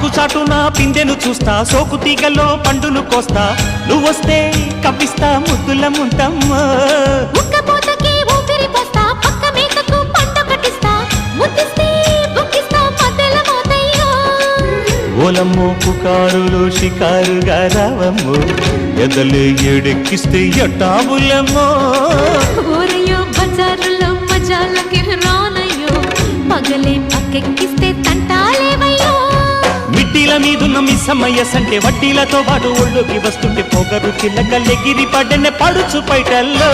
ఆకు చాటున పిందెను చూస్తా, సోకు తీగల్లో పండును కోస్తా, నువ్వొస్తే కప్పిస్తా ముద్దుల ముంతమ్మో. ఉక్కపోతకి ఊపిరి పోస్తా, పక్క మేకకు పంట కట్టిస్తా, ముద్దిస్తే బుక్కిస్తా మధ్యల మోతయ్యో. ఓలమ్మో పుకారులు షికారుగా రావమ్మో, ఎదలే ఏడెక్కిస్తే ఎట్టాబులమ్మో. ఊరయ్యో బజారులో మజాలకి రానయ్యో, పగలే పక్కెక్కిస్తే తంటాలేవయ్యో. మిట్టిల మీదున్న మిస్సమ్మయ్య సంటే వడ్డీలతో పాటు ఒళ్ళోకి వస్తుంటే పొగరు చిల్లకల్లెగిరి పడ్డనే పడుచు పైటల్లో.